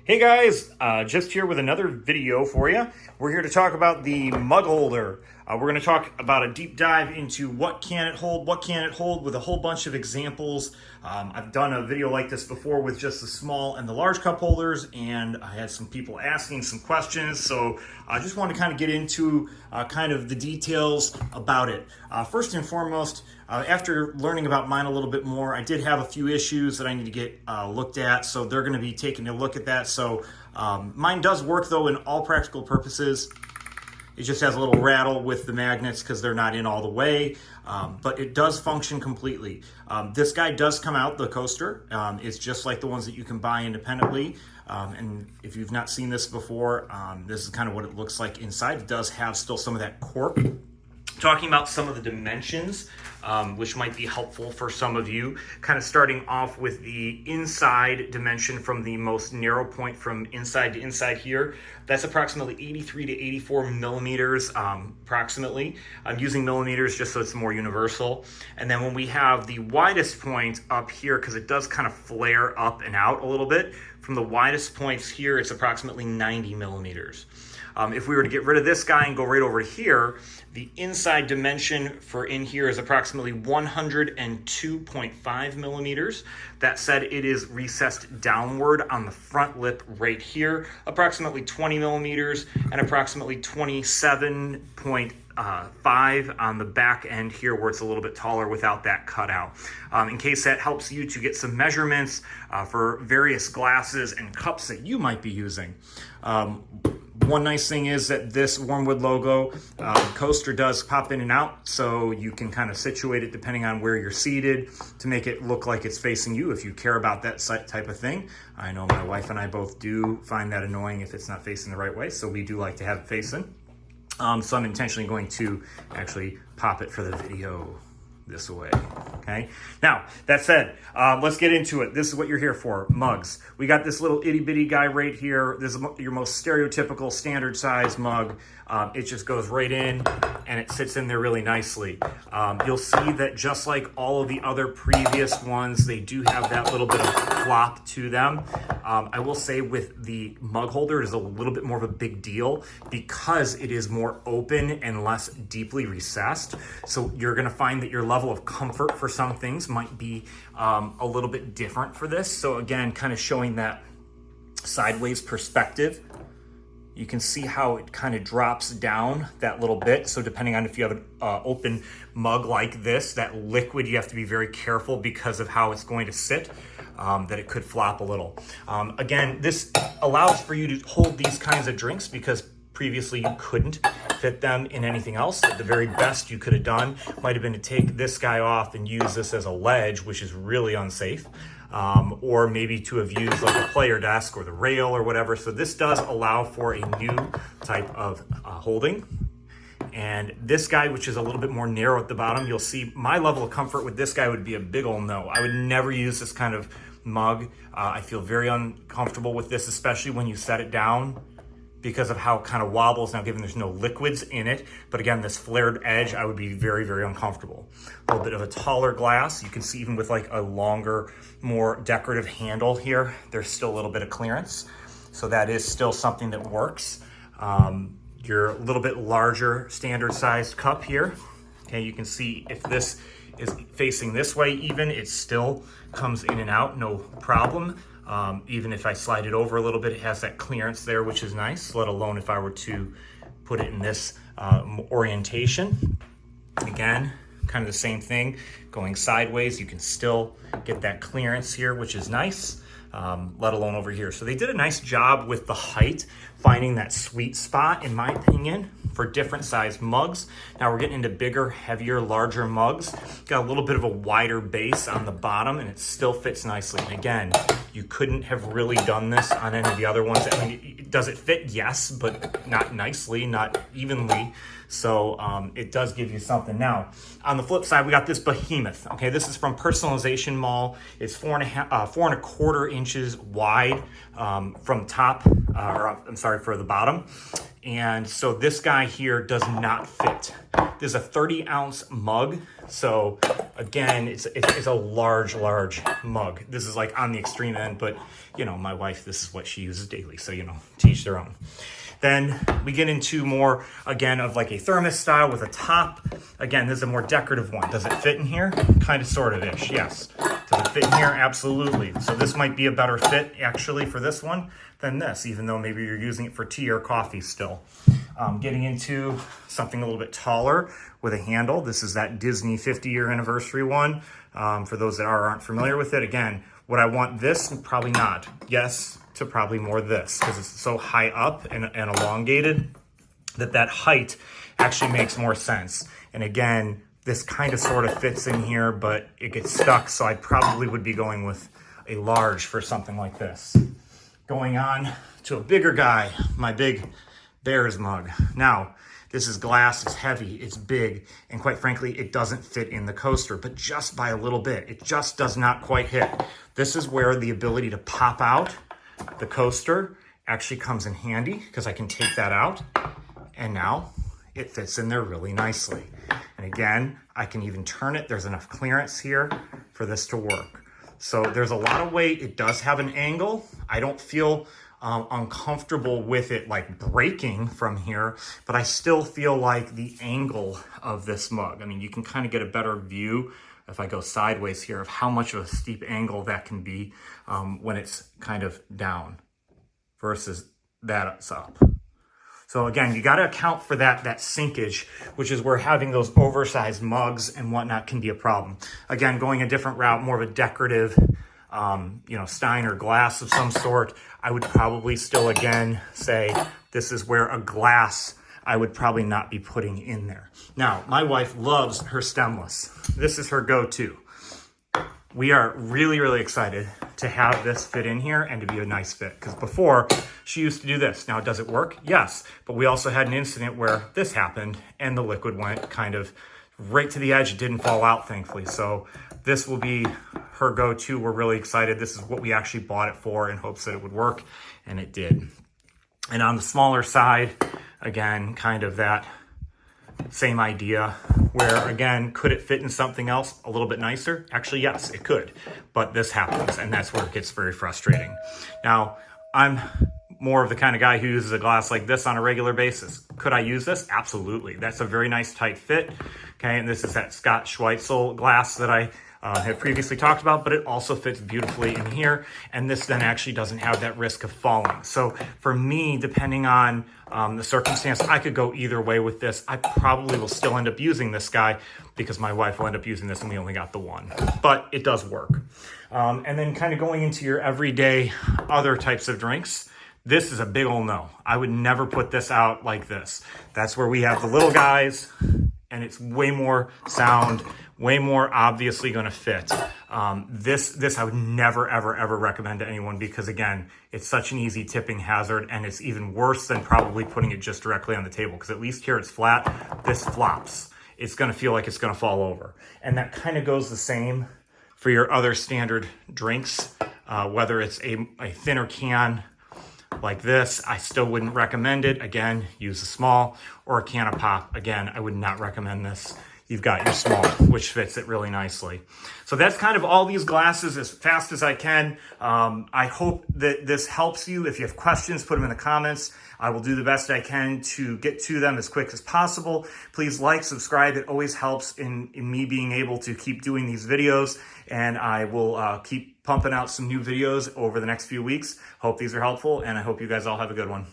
Hey guys, just here with another video for you. We're here to talk about the mug holder. We're going to talk about a deep dive into what can it hold with a whole bunch of examples. I've done a video like this before with just the small and the large cup holders, and I had some people asking some questions, so I just want to kind of get into kind of the details about it. First and foremost, after learning about mine a little bit more, I did have a few issues that I need to get looked at, so they're going to be taking a look at that. So mine does work though in all practical purposes. It just has a little rattle with the magnets because they're not in all the way, but it does function completely. This guy does come out, the coaster. It's just like the ones that you can buy independently. And if you've not seen this before, this is kind of what it looks like inside. It does have still some of that cork. Talking about some of the dimensions, which might be helpful for some of you, kind of starting off with the inside dimension from the most narrow point from inside to inside here. That's approximately 83 to 84 millimeters, approximately. I'm using millimeters just so it's more universal. And then when we have the widest point up here, because it does kind of flare up and out a little bit, from the widest points here, it's approximately 90 millimeters. If we were to get rid of this guy and go right over here, the inside dimension for in here is approximately 102.5 millimeters. That said, it is recessed downward on the front lip right here, approximately 20 millimeters, and approximately 27.5 on the back end here where it's a little bit taller without that cutout. In case that helps you to get some measurements for various glasses and cups that you might be using. One nice thing is that this Wyrmwood logo coaster does pop in and out, so you can kind of situate it depending on where you're seated to make it look like it's facing you if you care about that type of thing. I know my wife and I both do find that annoying if it's not facing the right way, so we do like to have it facing. So I'm intentionally going to actually pop it for the video this way, okay? Now, that said, let's get into it. This is what you're here for, mugs. We got this little itty bitty guy right here. This is your most stereotypical standard size mug. It just goes right in and it sits in there really nicely. You'll see that just like all of the other previous ones, they do have that little bit of flop to them. I will say with the mug holder, it is a little bit more of a big deal because it is more open and less deeply recessed. So you're gonna find that your level of comfort for some things might be a little bit different for this. So again, kind of showing that sideways perspective. You can see how it kind of drops down that little bit. So depending on if you have an open mug like this, that liquid, you have to be very careful because of how it's going to sit, that it could flop a little. Again, this allows for you to hold these kinds of drinks because previously you couldn't fit them in anything else. The very best you could have done might have been to take this guy off and use this as a ledge, which is really unsafe. Or maybe to have used like a player desk or the rail or whatever. So this does allow for a new type of holding. And this guy, which is a little bit more narrow at the bottom, you'll see my level of comfort with this guy would be a big ol' no. I would never use this kind of mug. I feel very uncomfortable with this, especially when you set it down, because of how it kind of wobbles. Now, given there's no liquids in it, but again, this flared edge, I would be very, very uncomfortable. A little bit of a taller glass. You can see even with like a longer, more decorative handle here, there's still a little bit of clearance. So that is still something that works. Your little bit larger standard sized cup here. Okay, you can see if this is facing this way even, it still comes in and out, no problem. Even if I slide it over a little bit, it has that clearance there, which is nice, let alone if I were to put it in this orientation. Again, kind of the same thing, going sideways, you can still get that clearance here, which is nice, let alone over here. So they did a nice job with the height, finding that sweet spot, in my opinion, for different size mugs. Now we're getting into bigger, heavier, larger mugs. Got a little bit of a wider base on the bottom and it still fits nicely. And again, you couldn't have really done this on any of the other ones. I mean, does it fit? Yes, but not nicely, not evenly. So it does give you something. Now, on the flip side, we got this behemoth. Okay, this is from Personalization Mall. It's 4.25 inches wide from top, I'm sorry, for the bottom. And so this guy here does not fit. There's a 30-ounce mug. So again, it's a large mug. This is like on the extreme end, but you know, my wife, this is what she uses daily. So, you know, to each their own. Then we get into more, again, of like a thermos style with a top. Again, this is a more decorative one. Does it fit in here? Kind of, sort of-ish, yes. Does it fit in here? Absolutely. So this might be a better fit, actually, for this one than this, even though maybe you're using it for tea or coffee still. Getting into something a little bit taller with a handle. This is that Disney 50-year anniversary one. For those that aren't familiar with it, again, would I want this? Probably not. Yes, to probably more this, because it's so high up and elongated that height actually makes more sense. And again, this kind of sort of fits in here, but it gets stuck, so I probably would be going with a large for something like this. Going on to a bigger guy, my big Bears mug. Now, this is glass, it's heavy, it's big, and quite frankly, it doesn't fit in the coaster, but just by a little bit. It just does not quite hit. This is where the ability to pop out the coaster actually comes in handy, because I can take that out, and now it fits in there really nicely. And again, I can even turn it. There's enough clearance here for this to work. So there's a lot of weight. It does have an angle. I don't feel uncomfortable with it like breaking from here, but I still feel like the angle of this mug, I mean, you can kind of get a better view if I go sideways here of how much of a steep angle that can be when it's kind of down versus that's up. So again, you got to account for that sinkage, which is where having those oversized mugs and whatnot can be a problem. Again, going a different route, more of a decorative, you know, stein or glass of some sort, I would probably still, again, say this is where a glass I would probably not be putting in there. Now, my wife loves her stemless. This is her go-to. We are really, really excited to have this fit in here and to be a nice fit, because before she used to do this. Now, does it work? Yes, but we also had an incident where this happened and the liquid went kind of right to the edge. It didn't fall out, thankfully. So this will be her go-to. We're really excited. This is what we actually bought it for in hopes that it would work, and it did. And on the smaller side, again, kind of that same idea where, again, could it fit in something else a little bit nicer? Actually, yes, it could, but this happens, and that's where it gets very frustrating. Now, I'm more of the kind of guy who uses a glass like this on a regular basis. Could I use this? Absolutely. That's a very nice tight fit. Okay, and this is that Scott Schweitzel glass that I have previously talked about, but it also fits beautifully in here. And this then actually doesn't have that risk of falling. So for me, depending on the circumstance, I could go either way with this. I probably will still end up using this guy because my wife will end up using this and we only got the one, but it does work. And then kind of going into your everyday other types of drinks, this is a big old no. I would never put this out like this. That's where we have the little guys, and it's way more sound, way more obviously going to fit. This I would never, ever recommend to anyone because, again, it's such an easy tipping hazard, and it's even worse than probably putting it just directly on the table, because at least here it's flat. This flops. It's going to feel like it's going to fall over. And that kind of goes the same for your other standard drinks, whether it's a thinner can like this, I still wouldn't recommend it. Again, use a small, or a can of pop. Again, I would not recommend this. You've got your small, which fits it really nicely. So that's kind of all these glasses as fast as I can. I hope that this helps you. If you have questions, put them in the comments. I will do the best I can to get to them as quick as possible. Please like, subscribe. It always helps in me being able to keep doing these videos. And I will keep pumping out some new videos over the next few weeks. Hope these are helpful, and I hope you guys all have a good one.